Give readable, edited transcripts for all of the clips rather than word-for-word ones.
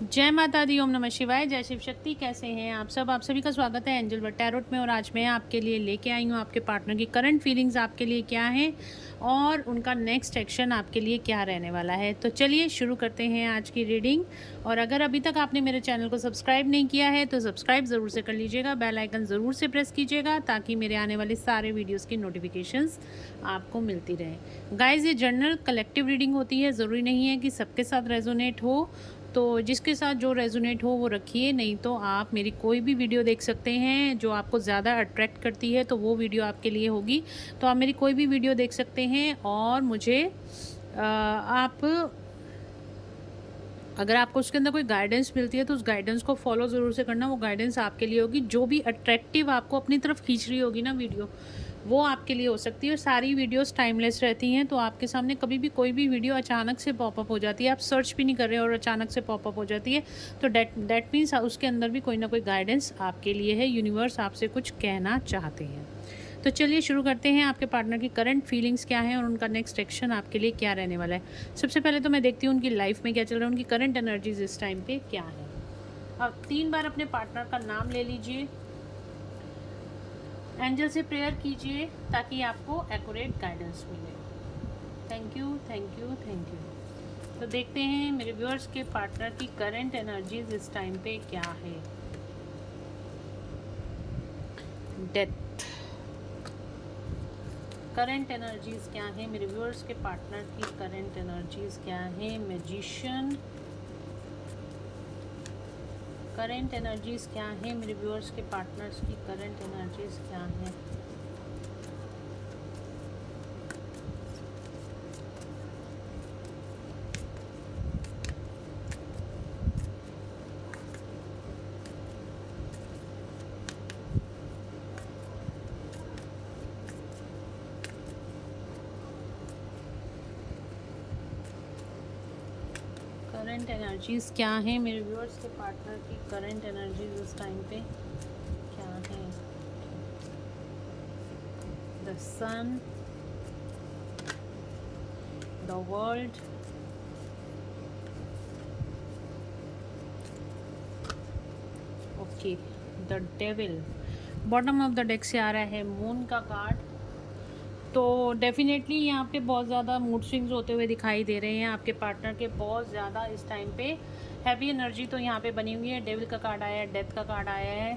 जय माता दी, ओम नमः शिवाय, जय शिव शक्ति। कैसे हैं आप सब? आप सभी का स्वागत है एंजल वर्ल्ड टैरोट में। और आज मैं आपके लिए लेके आई हूँ आपके पार्टनर की करंट फीलिंग्स आपके लिए क्या है और उनका नेक्स्ट एक्शन आपके लिए क्या रहने वाला है। तो चलिए शुरू करते हैं आज की रीडिंग। और अगर अभी तक आपने मेरे चैनल को सब्सक्राइब नहीं किया है तो सब्सक्राइब ज़रूर से कर लीजिएगा, बेल आइकन ज़रूर से प्रेस कीजिएगा ताकि मेरे आने वाले सारे वीडियोज़ की नोटिफिकेशंस आपको मिलती रहे। गाइज, ये जनरल कलेक्टिव रीडिंग होती है, ज़रूरी नहीं है कि सबके साथ रेजोनेट हो। तो जिसके साथ जो रेजोनेट हो वो रखिए, नहीं तो आप मेरी कोई भी वीडियो देख सकते हैं जो आपको ज़्यादा अट्रैक्ट करती है तो वो वीडियो आपके लिए होगी। तो आप मेरी कोई भी वीडियो देख सकते हैं और मुझे आप अगर आपको उसके अंदर कोई गाइडेंस मिलती है तो उस गाइडेंस को फॉलो ज़रूर से करना। वो गाइडेंस आपके लिए होगी, जो भी अट्रैक्टिव आपको अपनी तरफ खींच रही होगी ना वीडियो, वो आपके लिए हो सकती है। और सारी वीडियोस टाइमलेस रहती हैं, तो आपके सामने कभी भी कोई भी वीडियो अचानक से पॉपअप हो जाती है, आप सर्च भी नहीं कर रहे और अचानक से पॉपअप हो जाती है, तो डेट मीन्स उसके अंदर भी कोई ना कोई गाइडेंस आपके लिए है। यूनिवर्स आपसे कुछ कहना चाहते हैं। तो चलिए शुरू करते हैं। आपके पार्टनर की करंट फीलिंग्स क्या हैं और उनका नेक्स्ट एक्शन आपके लिए क्या रहने वाला है। सबसे पहले तो मैं देखती हूँ उनकी लाइफ में क्या चल रहा है, उनकी करंट एनर्जीज इस टाइम पे क्या है। अब 3 बार अपने पार्टनर का नाम ले लीजिए, एंजल से प्रेयर कीजिए ताकि आपको एक्यूरेट गाइडेंस मिले। Thank you, thank you, thank you. तो देखते हैं मेरे व्यूअर्स के पार्टनर की करंट एनर्जीज इस टाइम पे क्या है। डेथ। करंट एनर्जीज क्या है मेरे व्यूअर्स के पार्टनर की? करंट एनर्जीज क्या है? मैजिशियन। करंट एनर्जीज क्या है मेरे व्यूअर्स के पार्टनर्स की? करंट एनर्जीज क्या है? करंट एनर्जीज क्या है मेरे व्यूअर्स के पार्टनर की? करंट एनर्जीज उस टाइम पे क्या है? The sun, the world, okay, the devil. Bottom of the deck से आ रहा है मून का कार्ड। तो डेफिनेटली यहाँ पे बहुत ज़्यादा मूड स्विंग्स होते हुए दिखाई दे रहे हैं आपके पार्टनर के। बहुत ज़्यादा इस टाइम पे हैवी एनर्जी तो यहाँ पे बनी हुई है। डेविल का कार्ड आया है, डेथ का कार्ड आया है।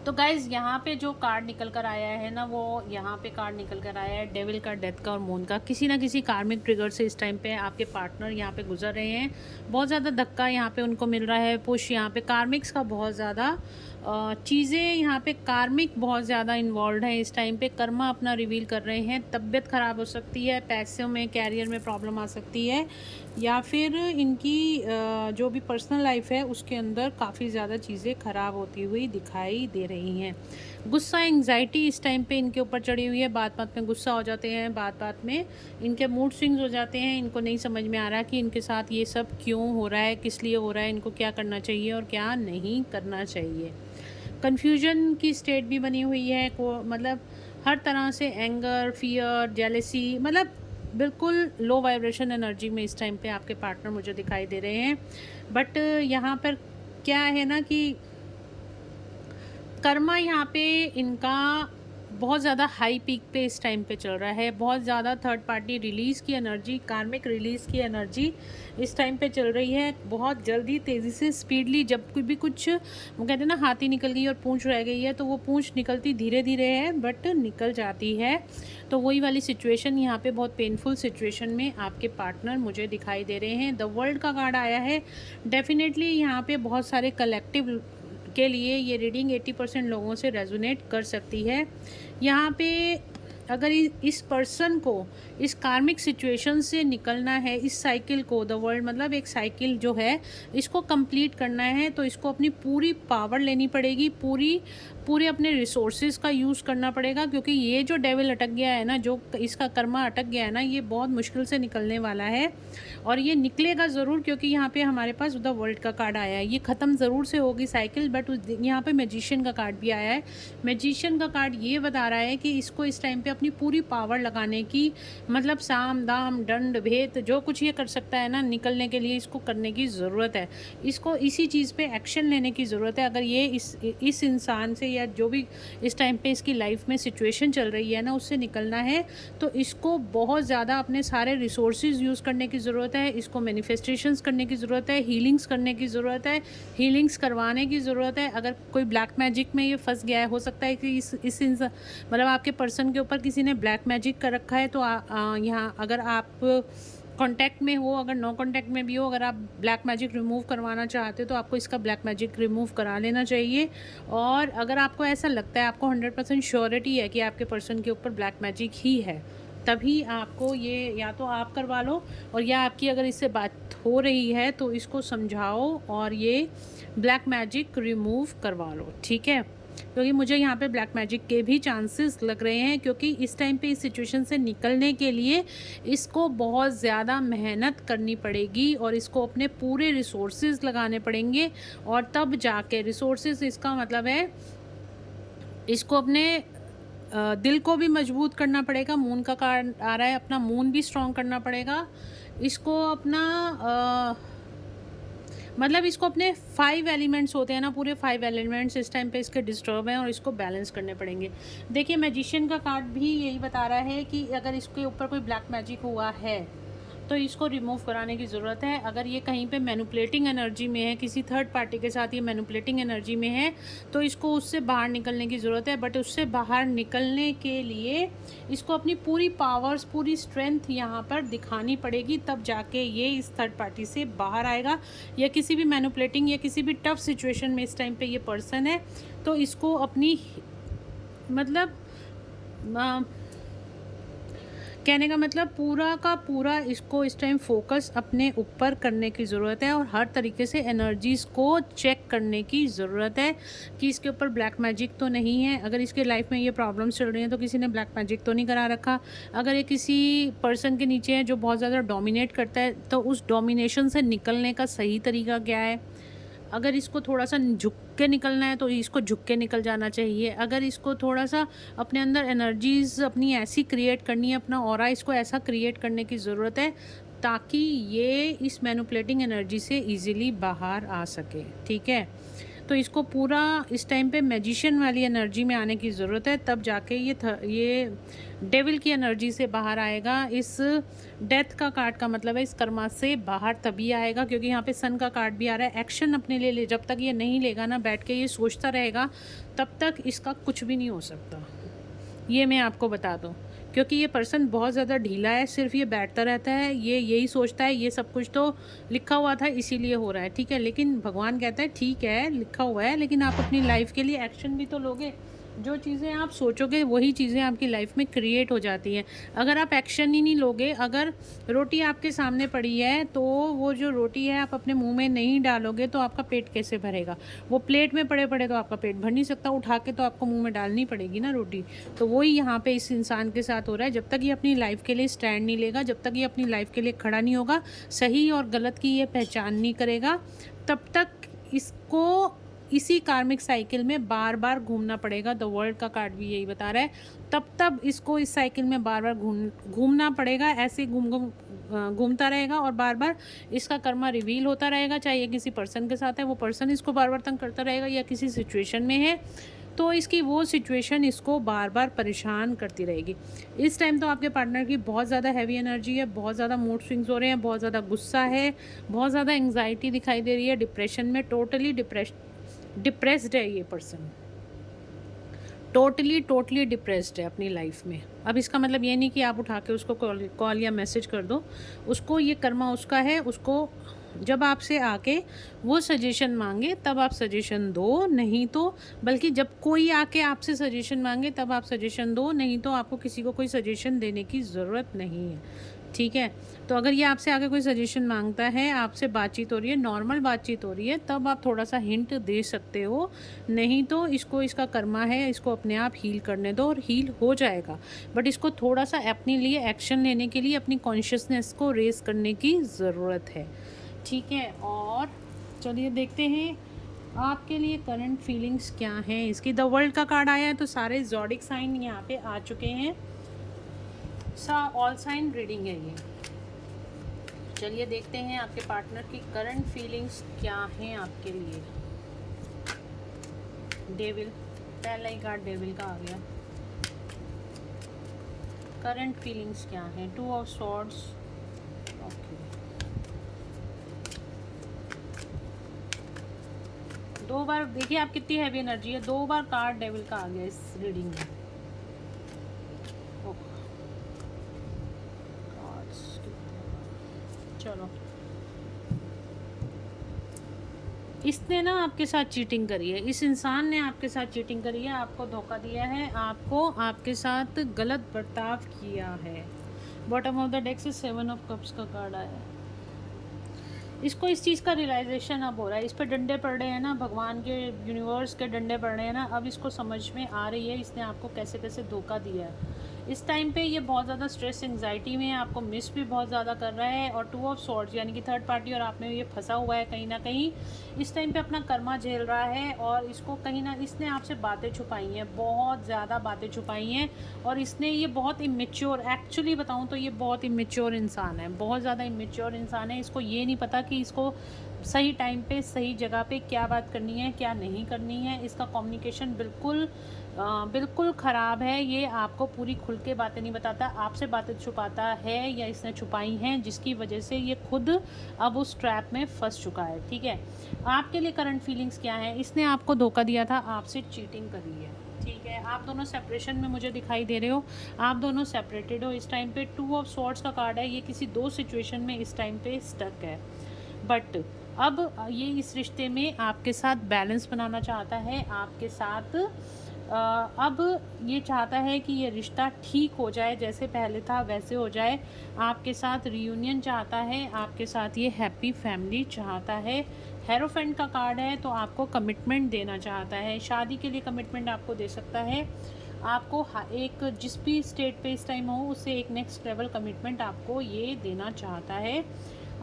तो गाइज यहाँ पे जो कार्ड निकल कर आया है ना, वो यहाँ पे कार्ड निकल कर आया है डेविल का, डेथ का और मून का। किसी ना किसी कार्मिक ट्रिगर से इस टाइम पे आपके पार्टनर यहाँ पे गुजर रहे हैं। बहुत ज़्यादा धक्का यहाँ पे उनको मिल रहा है, पुश यहाँ पे कार्मिक्स का बहुत ज़्यादा चीज़ें यहाँ पे कार्मिक बहुत ज़्यादा इन्वॉल्व है इस टाइम पे। कर्मा अपना रिवील कर रहे हैं। तबीयत ख़राब हो सकती है, पैसों में, कैरियर में प्रॉब्लम आ सकती है, या फिर इनकी जो भी पर्सनल लाइफ है उसके अंदर काफ़ी ज़्यादा चीज़ें ख़राब होती हुई दिखाई दे रही हैं। गुस्सा, एंग्जाइटी इस टाइम पे इनके ऊपर चढ़ी हुई है। बात बात में गुस्सा हो जाते हैं, बात बात में इनके मूड स्विंग्स हो जाते हैं। इनको नहीं समझ में आ रहा कि इनके साथ ये सब क्यों हो रहा है, किस लिए हो रहा है, इनको क्या करना चाहिए और क्या नहीं करना चाहिए। कन्फ्यूजन की स्टेट भी बनी हुई है को, मतलब हर तरह से एंगर, फियर, जेलेसी, मतलब बिल्कुल लो वाइब्रेशन एनर्जी में इस टाइम पे आपके पार्टनर मुझे दिखाई दे रहे हैं। बट यहाँ पर क्या है ना कि कर्मा यहाँ पे इनका बहुत ज़्यादा हाई पीक पे इस टाइम पे चल रहा है। बहुत ज़्यादा थर्ड पार्टी रिलीज़ की एनर्जी, कार्मिक रिलीज़ की एनर्जी इस टाइम पे चल रही है। बहुत जल्दी, तेज़ी से, स्पीडली, जब कोई भी कुछ, वो कहते हैं ना हाथी निकल गई और पूंछ रह गई है, तो वो पूंछ निकलती धीरे धीरे है बट निकल जाती है। तो वही वाली सिचुएशन यहाँ पे, बहुत पेनफुल सिचुएशन में आपके पार्टनर मुझे दिखाई दे रहे हैं। द वर्ल्ड का कार्ड आया है। डेफिनेटली यहाँ पे बहुत सारे कलेक्टिव के लिए ये रीडिंग 80% लोगों से रेजोनेट कर सकती है। यहाँ पे अगर इस पर्सन को इस कार्मिक सिचुएशन से निकलना है, इस साइकिल को, द वर्ल्ड मतलब एक साइकिल जो है, इसको कंप्लीट करना है, तो इसको अपनी पूरी पावर लेनी पड़ेगी, पूरे अपने रिसोर्सेज का यूज़ करना पड़ेगा। क्योंकि ये जो डेविल अटक गया है ना, जो इसका कर्मा अटक गया है ना, ये बहुत मुश्किल से निकलने वाला है और ये निकलेगा ज़रूर। क्योंकि यहाँ पे हमारे पास द वर्ल्ड का कार्ड आया है। ये ख़त्म ज़रूर से होगी साइकिल, बट यहाँ पे मैजिशियन का कार्ड भी आया है। मैजिशियन का कार्ड ये बता रहा है कि इसको इस टाइम पे अपनी पूरी पावर लगाने की, मतलब साम दाम दंड भेद जो कुछ ये कर सकता है ना निकलने के लिए, इसको करने की ज़रूरत है। इसको इसी चीज़ पे एक्शन लेने की ज़रूरत है। अगर ये इस इंसान से या जो भी इस टाइम पे इसकी लाइफ में सिचुएशन चल रही है ना, उससे निकलना है तो इसको बहुत ज़्यादा अपने सारे रिसोर्सेज यूज़ करने की ज़रूरत है। इसको मैनिफेस्टेशंस करने की ज़रूरत है, हीलिंग्स करने की ज़रूरत है, हीलिंग्स करवाने की ज़रूरत है। अगर कोई ब्लैक मैजिक में ये फंस गया है, हो सकता है कि इस इंसान मतलब आपके पर्सन के ऊपर किसी ने ब्लैक मैजिक कर रखा है, तो यहाँ अगर आप कांटेक्ट में हो, अगर नो कांटेक्ट में भी हो, अगर आप ब्लैक मैजिक रिमूव करवाना चाहते हो तो आपको इसका ब्लैक मैजिक रिमूव करा लेना चाहिए। और अगर आपको ऐसा लगता है, आपको 100% श्योरिटी है कि आपके पर्सन के ऊपर ब्लैक मैजिक ही है, तभी आपको ये या तो आप करवा लो, और या आपकी अगर इससे बात हो रही है तो इसको समझाओ और ये ब्लैक मैजिक रिमूव करवा लो, ठीक है। क्योंकि मुझे यहाँ पे ब्लैक मैजिक के भी चांसेस लग रहे हैं, क्योंकि इस टाइम पे इस सिचुएशन से निकलने के लिए इसको बहुत ज़्यादा मेहनत करनी पड़ेगी और इसको अपने पूरे रिसोर्सेज लगाने पड़ेंगे, और तब जाके रिसोर्सेज इसका मतलब है इसको अपने दिल को भी मजबूत करना पड़ेगा। मून का कार्ड आ रहा है, अपना मून भी स्ट्रॉन्ग करना पड़ेगा। इसको अपना मतलब इसको अपने 5 एलिमेंट्स होते हैं ना, पूरे 5 एलिमेंट्स इस टाइम पे इसके डिस्टर्ब हैं और इसको बैलेंस करने पड़ेंगे। देखिए मैजिशियन का कार्ड भी यही बता रहा है कि अगर इसके ऊपर कोई ब्लैक मैजिक हुआ है तो इसको रिमूव कराने की ज़रूरत है। अगर ये कहीं पे मैनिपुलेटिंग एनर्जी में है, किसी थर्ड पार्टी के साथ ये मैनिपुलेटिंग एनर्जी में है, तो इसको उससे बाहर निकलने की ज़रूरत है। बट उससे बाहर निकलने के लिए इसको अपनी पूरी पावर्स, पूरी स्ट्रेंथ यहाँ पर दिखानी पड़ेगी, तब जाके ये इस थर्ड पार्टी से बाहर आएगा। या किसी भी मैनिपुलेटिंग या किसी भी टफ सिचुएशन में इस टाइम पर ये पर्सन है, तो इसको अपनी मतलब कहने का मतलब पूरा का पूरा इसको इस टाइम फोकस अपने ऊपर करने की ज़रूरत है, और हर तरीके से एनर्जीज़ को चेक करने की ज़रूरत है कि इसके ऊपर ब्लैक मैजिक तो नहीं है। अगर इसके लाइफ में ये प्रॉब्लम्स चल रही हैं तो किसी ने ब्लैक मैजिक तो नहीं करा रखा। अगर ये किसी पर्सन के नीचे है जो बहुत ज़्यादा डोमिनेट करता है, तो उस डोमिनेशन से निकलने का सही तरीका क्या है। अगर इसको थोड़ा सा झुक के निकलना है तो इसको झुक के निकल जाना चाहिए। अगर इसको थोड़ा सा अपने अंदर एनर्जीज़ अपनी ऐसी क्रिएट करनी है, अपना ऑरा इसको ऐसा क्रिएट करने की ज़रूरत है ताकि ये इस मैनिपुलेटिंग एनर्जी से इजीली बाहर आ सके, ठीक है। तो इसको पूरा इस टाइम पे मैजिशियन वाली एनर्जी में आने की ज़रूरत है, तब जाके ये डेविल की एनर्जी से बाहर आएगा। इस डेथ का कार्ड का मतलब है इस कर्मा से बाहर तभी आएगा, क्योंकि यहाँ पे सन का कार्ड भी आ रहा है। एक्शन अपने ले जब तक ये नहीं लेगा ना, बैठ के ये सोचता रहेगा, तब तक इसका कुछ भी नहीं हो सकता। ये मैं आपको बता दूँ, क्योंकि ये पर्सन बहुत ज़्यादा ढीला है, सिर्फ ये बैठता रहता है, ये यही सोचता है ये सब कुछ तो लिखा हुआ था इसीलिए हो रहा है, ठीक है। लेकिन भगवान कहता है ठीक है लिखा हुआ है, लेकिन आप अपनी लाइफ के लिए एक्शन भी तो लोगे। जो चीज़ें आप सोचोगे वही चीज़ें आपकी लाइफ में क्रिएट हो जाती हैं। अगर आप एक्शन ही नहीं लोगे, अगर रोटी आपके सामने पड़ी है तो वो जो रोटी है आप अपने मुंह में नहीं डालोगे तो आपका पेट कैसे भरेगा। वो प्लेट में पड़े पड़े तो आपका पेट भर नहीं सकता, उठा के तो आपको मुंह में डालनी पड़ेगी ना रोटी। तो वही यहाँ पे इस इंसान के साथ हो रहा है। जब तक ये अपनी लाइफ के लिए स्टैंड नहीं लेगा, जब तक ये अपनी लाइफ के लिए खड़ा नहीं होगा, सही और गलत की ये पहचान नहीं करेगा, तब तक इसको इसी कार्मिक साइकिल में बार बार घूमना पड़ेगा। द वर्ल्ड का कार्ड भी यही बता रहा है, तब इसको इस साइकिल में बार बार घूमना पड़ेगा। ऐसे घूमता रहेगा और बार बार इसका कर्मा रिवील होता रहेगा। चाहे ये किसी पर्सन के साथ है, वो पर्सन इसको बार बार तंग करता रहेगा, या किसी सिचुएशन में है तो इसकी वो सिचुएशन इसको बार बार परेशान करती रहेगी। इस टाइम तो आपके पार्टनर की बहुत ज़्यादा हैवी एनर्जी है, बहुत ज़्यादा मूड स्विंग्स हो रहे हैं, बहुत ज़्यादा गुस्सा है, बहुत ज़्यादा एंग्जाइटी दिखाई दे रही है, डिप्रेशन में, टोटली डिप्रेस्ड है ये पर्सन, टोटली डिप्रेस्ड है अपनी लाइफ में। अब इसका मतलब ये नहीं कि आप उठा के उसको कॉल या मैसेज कर दो, उसको ये कर्मा उसका है, उसको जब आपसे आके वो सजेशन मांगे तब आप सजेशन दो, नहीं तो बल्कि जब कोई आके आपसे सजेशन मांगे तब आप सजेशन दो, नहीं तो आपको किसी को कोई सजेशन देने की ज़रूरत नहीं है, ठीक है। तो अगर ये आपसे आगे कोई सजेशन मांगता है, आपसे बातचीत हो रही है, नॉर्मल बातचीत हो रही है, तब आप थोड़ा सा हिंट दे सकते हो, नहीं तो इसको इसका कर्मा है, इसको अपने आप हील करने दो और हील हो जाएगा। बट इसको थोड़ा सा अपने लिए एक्शन लेने के लिए अपनी कॉन्शियसनेस को रेज करने की ज़रूरत है, ठीक है। और चलिए देखते हैं आपके लिए करंट फीलिंग्स क्या हैं इसकी। द वर्ल्ड का कार्ड आया है तो सारे ज़ोडिक साइन यहाँ पे आ चुके हैं। ऑल साइन रीडिंग है ये। चलिए देखते हैं आपके पार्टनर की करंट फीलिंग्स क्या हैं आपके लिए। डेविल, पहला ही कार्ड डेविल का आ गया। करंट फीलिंग्स क्या हैं? 2 ऑफ स्वॉर्ड्स। ओके, 2 बार देखिए आप कितनी हैवी एनर्जी है। 2 बार कार्ड डेविल का आ गया इस रीडिंग में। चलो, इसने ना आपके साथ चीटिंग करी है, इस इंसान ने आपके साथ चीटिंग करी है, आपको धोखा दिया है, आपको आपके साथ गलत बर्ताव किया है। बॉटम ऑफ द डेक से 7 ऑफ कप्स का कार्ड आया है। इसको इस चीज़ का रियलाइजेशन अब हो रहा है, इस पर डंडे पड़ रहे हैं ना, भगवान के यूनिवर्स के डंडे पड़ रहे हैं ना, अब इसको समझ में आ रही है इसने आपको कैसे कैसे धोखा दिया है। इस टाइम पे ये बहुत ज़्यादा स्ट्रेस एंग्जाइटी में है, आपको मिस भी बहुत ज़्यादा कर रहा है। और 2 ऑफ स्वॉर्ड्स यानी कि थर्ड पार्टी और आप में ये फंसा हुआ है कहीं ना कहीं। इस टाइम पे अपना कर्मा झेल रहा है और इसको कहीं ना इसने आपसे बातें छुपाई हैं, बहुत ज़्यादा बातें छुपाई हैं। और इसने ये बहुत इमेच्योर, एक्चुअली बताऊँ तो ये बहुत इमेच्योर इंसान है, बहुत ज़्यादा इमेच्योर इंसान है। इसको ये नहीं पता कि इसको सही टाइम पे सही जगह पे क्या बात करनी है क्या नहीं करनी है। इसका कम्युनिकेशन बिल्कुल ख़राब है। ये आपको पूरी खुल के बातें नहीं बताता, आपसे बातें छुपाता है या इसने छुपाई हैं, जिसकी वजह से ये खुद अब उस ट्रैप में फंस चुका है। ठीक है, आपके लिए करंट फीलिंग्स क्या है? इसने आपको धोखा दिया था, आपसे चीटिंग करी है। ठीक है, आप दोनों सेपरेशन में मुझे दिखाई दे रहे हो, आप दोनों सेपरेटेड हो इस टाइम पे। 2 ऑफ स्वॉर्ड्स का कार्ड है, ये किसी 2 सिचुएशन में इस टाइम पे स्टक है। बट अब ये इस रिश्ते में आपके साथ बैलेंस बनाना चाहता है, आपके साथ अब ये चाहता है कि ये रिश्ता ठीक हो जाए, जैसे पहले था वैसे हो जाए। आपके साथ रियूनियन चाहता है, आपके साथ ये हैप्पी फैमिली चाहता है। हेरोफेंट का कार्ड है, तो आपको कमिटमेंट देना चाहता है, शादी के लिए कमिटमेंट आपको दे सकता है। आपको एक जिस भी स्टेट पे इस टाइम हो उससे एक नेक्स्ट लेवल कमिटमेंट आपको ये देना चाहता है,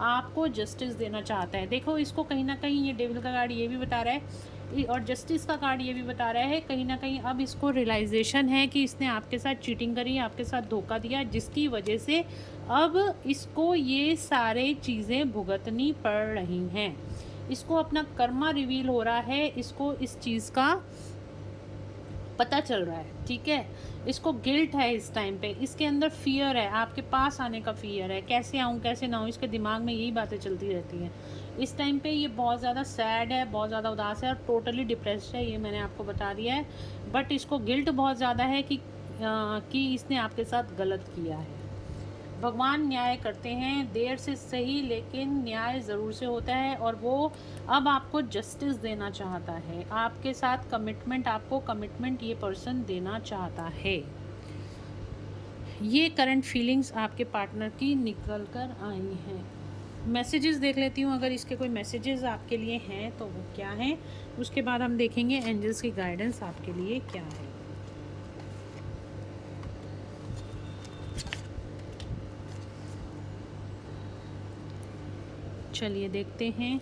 आपको जस्टिस देना चाहता है। देखो, इसको कहीं ना कहीं ये डेविल का कार्ड ये भी बता रहा है और जस्टिस का कार्ड ये भी बता रहा है, कहीं ना कहीं अब इसको रियलाइजेशन है कि इसने आपके साथ चीटिंग करी, आपके साथ धोखा दिया, जिसकी वजह से अब इसको ये सारे चीज़ें भुगतनी पड़ रही हैं। इसको अपना कर्मा रिवील हो रहा है, इसको इस चीज़ का पता चल रहा है। ठीक है, इसको गिल्ट है इस टाइम पे, इसके अंदर फियर है, आपके पास आने का फियर है, कैसे आऊँ कैसे ना आऊँ, इसके दिमाग में यही बातें चलती रहती हैं। इस टाइम पे ये बहुत ज़्यादा सैड है, बहुत ज़्यादा उदास है और टोटली डिप्रेस्ड है, ये मैंने आपको बता दिया है। बट इसको गिल्ट बहुत ज़्यादा है कि इसने आपके साथ गलत किया है। भगवान न्याय करते हैं, देर से सही लेकिन न्याय ज़रूर से होता है। और वो अब आपको जस्टिस देना चाहता है, आपके साथ कमिटमेंट, आपको कमिटमेंट ये पर्सन देना चाहता है। ये करंट फीलिंग्स आपके पार्टनर की निकल कर आई हैं। मैसेजेस देख लेती हूँ, अगर इसके कोई मैसेजेस आपके लिए हैं तो वो क्या हैं। उसके बाद हम देखेंगे एंजल्स की गाइडेंस आपके लिए क्या है। चलिए देखते हैं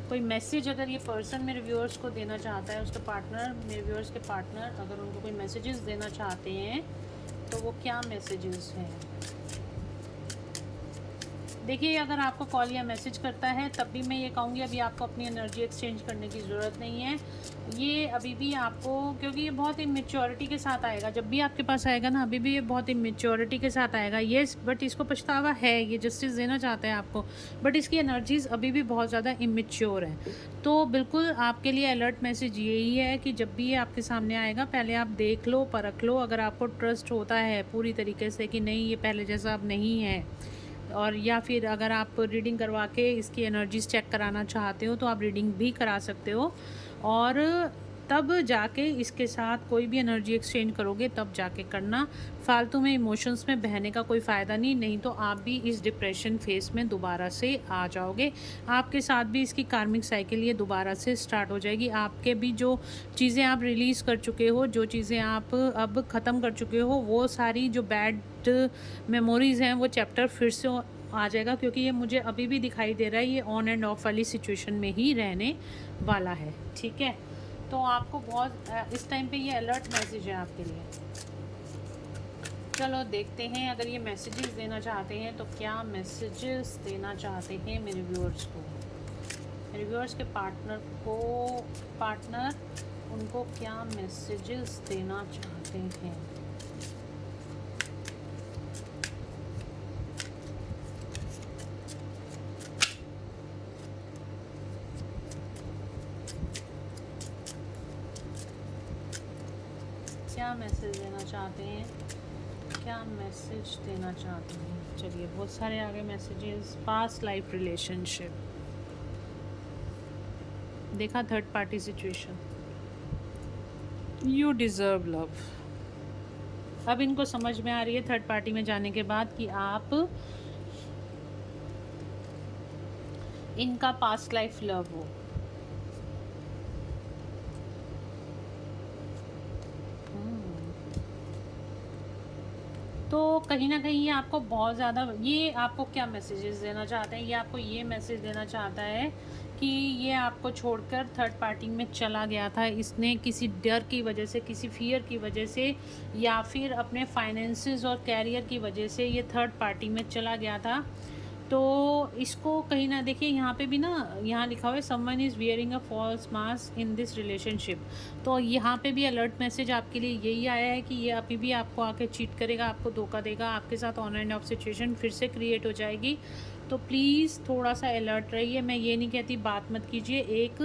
कोई मैसेज अगर ये पर्सन मेरे व्यूअर्स को देना चाहता है, उसका पार्टनर, मेरे व्यूअर्स के पार्टनर अगर उनको कोई मैसेजेस देना चाहते हैं तो वो क्या मैसेजेस हैं। देखिए, अगर आपको कॉल या मैसेज करता है तब भी मैं ये कहूँगी अभी आपको अपनी एनर्जी एक्सचेंज करने की ज़रूरत नहीं है। ये अभी भी आपको, क्योंकि ये बहुत इमेच्योरिटी के साथ आएगा, जब भी आपके पास आएगा ना अभी भी ये बहुत इमेच्योरिटी के साथ आएगा। येस, बट इसको पछतावा है, ये जस्टिस देना चाहता है आपको, बट इसकी एनर्जीज़ अभी भी बहुत ज़्यादा इमेच्योर हैं। तो बिल्कुल आपके लिए अलर्ट मैसेज यही है कि जब भी ये आपके सामने आएगा पहले आप देख लो, परख लो। अगर आपको ट्रस्ट होता है पूरी तरीके से कि नहीं ये पहले जैसा अब नहीं है, और या फिर अगर आप रीडिंग करवा के इसकी एनर्जीज चेक कराना चाहते हो तो आप रीडिंग भी करा सकते हो। और तब जाके इसके साथ कोई भी एनर्जी एक्सचेंज करोगे तब जाके करना, फालतू में इमोशंस में बहने का कोई फ़ायदा नहीं, नहीं तो आप भी इस डिप्रेशन फेस में दोबारा से आ जाओगे। आपके साथ भी इसकी कार्मिक साइकिल ये दोबारा से स्टार्ट हो जाएगी। आपके भी जो चीज़ें आप रिलीज़ कर चुके हो, जो चीज़ें आप अब ख़त्म कर चुके हो, वो सारी जो बैड मेमोरीज़ हैं वो चैप्टर फिर से आ जाएगा, क्योंकि ये मुझे अभी भी दिखाई दे रहा है ये ऑन एंड ऑफ वाली सिचुएशन में ही रहने वाला है। ठीक है, तो आपको बहुत इस टाइम पे ये अलर्ट मैसेज है आपके लिए। चलो देखते हैं, अगर ये मैसेजेस देना चाहते हैं तो क्या मैसेजेस देना चाहते हैं मेरे व्यूअर्स को, मेरे व्यूअर्स के पार्टनर उनको क्या मैसेजेस देना चाहते हैं। क्या मैसेज देना चाहते हैं, क्या मैसेज देना चाहते हैं। चलिए बहुत सारे आगे मैसेजेस। पास्ट लाइफ रिलेशनशिप देखा, third party situation, you deserve love. अब इनको समझ में आ रही है थर्ड पार्टी में जाने के बाद कि आप इनका पास्ट लाइफ लव हो। तो कहीं ना कहीं ये आपको बहुत ज़्यादा, ये आपको क्या मैसेजेस देना चाहते हैं, ये आपको ये मैसेज देना चाहता है कि ये आपको छोड़कर थर्ड पार्टी में चला गया था। इसने किसी डर की वजह से, किसी फियर की वजह से, या फिर अपने फाइनेंसेस और कैरियर की वजह से ये थर्ड पार्टी में चला गया था। तो इसको कहीं ना, देखिए यहाँ पे भी ना, यहाँ लिखा हुआ है someone is wearing a false mask in this relationship. तो यहाँ पे भी अलर्ट मैसेज आपके लिए यही आया है कि ये अभी भी आपको आके चीट करेगा, आपको धोखा देगा, आपके साथ ऑन एंड ऑफ सिचुएशन फिर से क्रिएट हो जाएगी। तो प्लीज़ थोड़ा सा अलर्ट रहिए। मैं ये नहीं कहती बात मत कीजिए, एक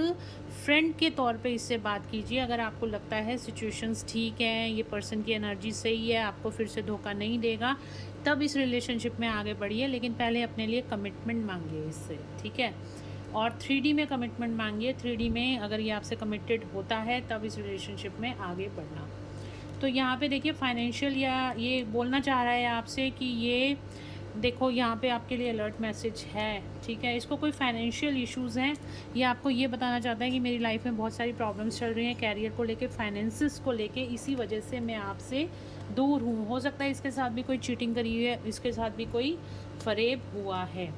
फ्रेंड के तौर पे इससे बात कीजिए। अगर आपको लगता है सिचुएशंस ठीक हैं, ये पर्सन की एनर्जी सही है, आपको फिर से धोखा नहीं देगा, तब इस रिलेशनशिप में आगे बढ़िए। लेकिन पहले अपने लिए कमिटमेंट मांगिए इससे, ठीक है। और 3D में कमिटमेंट मांगिए। 3D में अगर ये आपसे कमिटेड होता है तब इस रिलेशनशिप में आगे बढ़ना। तो यहाँ पे देखिए फाइनेंशियल, या ये बोलना चाह रहा है आपसे कि ये देखो, यहाँ पे आपके लिए अलर्ट मैसेज है, ठीक है। इसको कोई फाइनेंशियल इश्यूज़ हैं, ये आपको ये बताना चाहता है कि मेरी लाइफ में बहुत सारी प्रॉब्लम्स चल रही हैं कैरियर को लेके, फाइनेंसिस को लेके, इसी वजह से मैं आपसे दूर हूँ। हो सकता है इसके साथ भी कोई चीटिंग करी है, इसके साथ भी कोई फरेब हुआ है।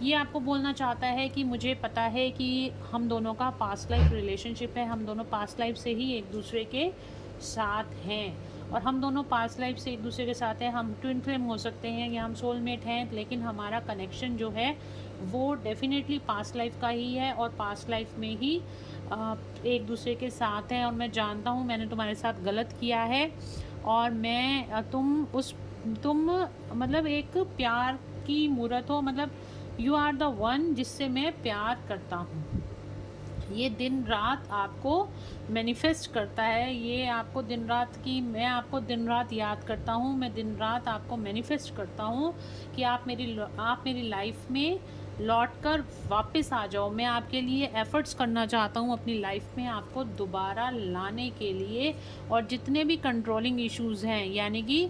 ये आपको बोलना चाहता है कि मुझे पता है कि हम दोनों का पास्ट लाइफ रिलेशनशिप है, हम दोनों पास्ट लाइफ से ही एक दूसरे के साथ हैं, और हम दोनों पास्ट लाइफ से एक दूसरे के साथ हैं। हम ट्विन फ्लेम हो सकते हैं या हम सोलमेट हैं, लेकिन हमारा कनेक्शन जो है वो डेफिनेटली पास्ट लाइफ का ही है, और पास्ट लाइफ में ही एक दूसरे के साथ हैं। और मैं जानता हूँ मैंने तुम्हारे साथ गलत किया है, और मैं तुम मतलब एक प्यार की मूरत हो, मतलब यू आर द वन जिससे मैं प्यार करता हूँ। ये दिन रात आपको मैनिफेस्ट करता है, ये आपको दिन रात की, मैं आपको दिन रात याद करता हूँ, मैं दिन रात आपको मैनिफेस्ट करता हूँ कि आप मेरी लाइफ में लौट कर वापस आ जाओ। मैं आपके लिए एफ़र्ट्स करना चाहता हूँ अपनी लाइफ में आपको दोबारा लाने के लिए। और जितने भी कंट्रोलिंग इश्यूज़ हैं, यानी कि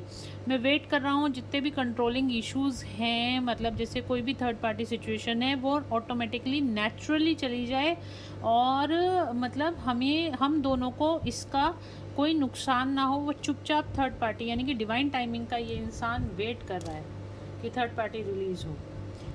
मैं वेट कर रहा हूँ जितने भी कंट्रोलिंग इश्यूज़ हैं, मतलब जैसे कोई भी थर्ड पार्टी सिचुएशन है, वो ऑटोमेटिकली नेचुरली चली जाए, और मतलब हम दोनों को इसका कोई नुकसान ना हो। वो चुपचाप थर्ड पार्टी, यानी कि डिवाइन टाइमिंग का ये इंसान वेट कर रहा है कि थर्ड पार्टी रिलीज़ हो।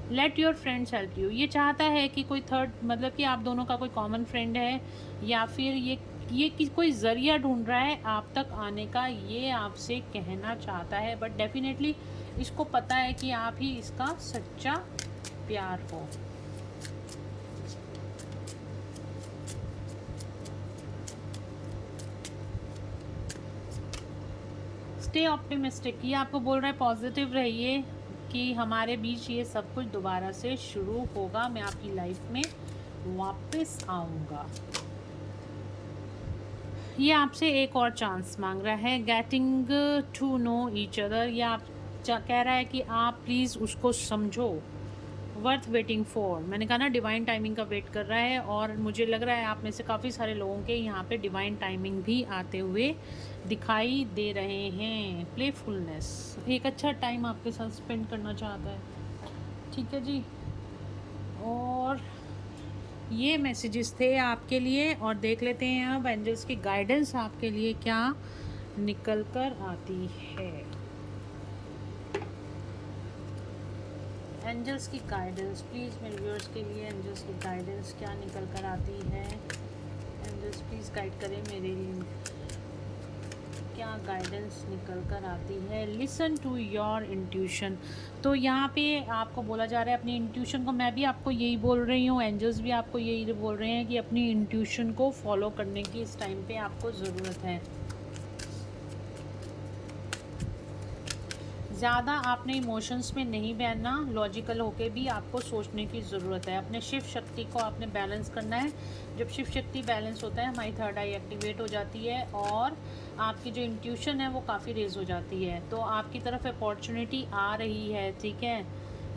Let your friends help you, ये चाहता है कि कोई थर्ड, मतलब कि आप दोनों का कोई कॉमन फ्रेंड है, या फिर ये कोई ज़रिया ढूंढ रहा है आप तक आने का, ये आपसे कहना चाहता है। बट डेफिनेटली इसको पता है कि आप ही इसका सच्चा प्यार हो। स्टे ऑप्टिमिस्टिक, ये आपको बोल रहा है पॉजिटिव रहिए कि हमारे बीच ये सब कुछ दोबारा से शुरू होगा, मैं आपकी लाइफ में वापस आऊँगा। ये आपसे एक और चांस मांग रहा है, getting to know each other. ये आप कह रहा है कि आप प्लीज़ उसको समझो, वर्थ वेटिंग फॉर। मैंने कहा ना डिवाइन टाइमिंग का वेट कर रहा है, और मुझे लग रहा है आप में से काफ़ी सारे लोगों के यहाँ पे डिवाइन टाइमिंग भी आते हुए दिखाई दे रहे हैं। प्लेफुलनेस, एक अच्छा टाइम आपके साथ स्पेंड करना चाहता है, ठीक है जी। और ये मैसेजेस थे आपके लिए, और देख लेते हैं अब एंजल्स की गाइडेंस आपके लिए क्या निकल कर आती है। एंजल्स की गाइडेंस प्लीज़ मेरे व्यूअर्स के लिए, एंजल्स की गाइडेंस क्या निकल कर आती है। एंजल्स प्लीज़ गाइड करें मेरे लिए। क्या गाइडेंस निकल कर आती है। Listen to your intuition. तो यहाँ पे आपको बोला जा रहा है अपनी इंट्यूशन को, मैं भी आपको यही बोल रही हूँ, एंजल्स भी आपको यही बोल रहे हैं कि अपनी इंट्यूशन को फॉलो करने की इस टाइम पे आपको ज़रूरत है। ज़्यादा आपने इमोशंस में नहीं बहना, लॉजिकल होके भी आपको सोचने की ज़रूरत है। अपने शिव शक्ति को आपने बैलेंस करना है। जब शिव शक्ति बैलेंस होता है हमारी थर्ड आई एक्टिवेट हो जाती है और आपकी जो इंट्यूशन है वो काफ़ी रेज हो जाती है। तो आपकी तरफ अपॉर्चुनिटी आ रही है, ठीक है।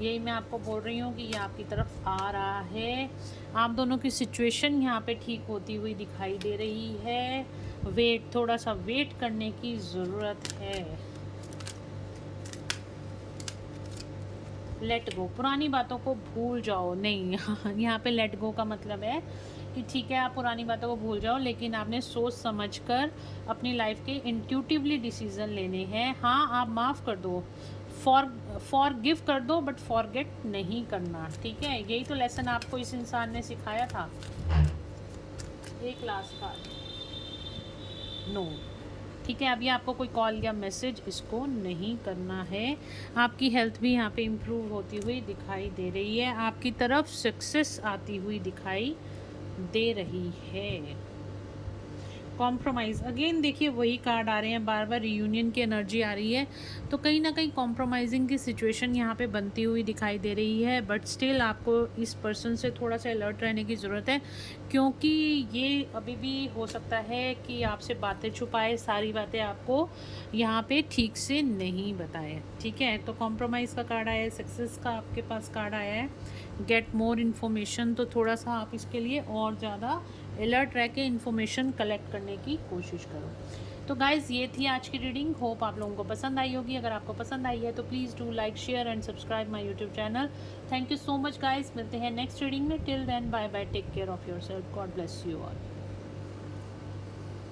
यही मैं आपको बोल रही हूँ कि ये आपकी तरफ आ रहा है। आप दोनों की सिचुएशन यहाँ पे ठीक होती हुई दिखाई दे रही है। वेट, थोड़ा सा वेट करने की ज़रूरत है। लेट गो, पुरानी बातों को भूल जाओ। नहीं, यहाँ पे लेट गो का मतलब है कि ठीक है आप पुरानी बातों को भूल जाओ, लेकिन आपने सोच समझकर अपनी लाइफ के इंट्यूटिवली डिसीजन लेने हैं। हाँ, आप माफ़ कर दो, फॉर गिव कर दो, बट फॉरगेट नहीं करना, ठीक है। यही तो लेसन आपको इस इंसान ने सिखाया था। एक लास्ट कार्ड, नो, ठीक है। अभी आपको कोई कॉल या मैसेज इसको नहीं करना है। आपकी हेल्थ भी यहाँ पे इम्प्रूव होती हुई दिखाई दे रही है। आपकी तरफ सक्सेस आती हुई दिखाई दे रही है। कॉम्प्रोमाइज़, अगेन देखिए वही कार्ड आ रहे हैं बार बार, रियूनियन की एनर्जी आ रही है। तो कहीं ना कहीं कॉम्प्रोमाइजिंग की सिचुएशन यहाँ पे बनती हुई दिखाई दे रही है, बट स्टिल आपको इस पर्सन से थोड़ा सा अलर्ट रहने की ज़रूरत है, क्योंकि ये अभी भी हो सकता है कि आपसे बातें छुपाए, सारी बातें आपको यहाँ पे ठीक से नहीं बताए, ठीक है। तो कॉम्प्रोमाइज़ का कार्ड आया है, सक्सेस का आपके पास कार्ड आया है, गेट मोर इन्फॉर्मेशन। तो थोड़ा सा आप इसके लिए और ज़्यादा अलर्ट रह के इन्फॉर्मेशन कलेक्ट करने की कोशिश करो। तो गाइज़ ये थी आज की रीडिंग, होप आप लोगों को पसंद आई होगी। अगर आपको पसंद आई है तो please do like, share and subscribe my YouTube channel. Thank you so much guys, मिलते हैं नेक्स्ट रीडिंग में। Till then bye bye, take care of yourself, God bless you all.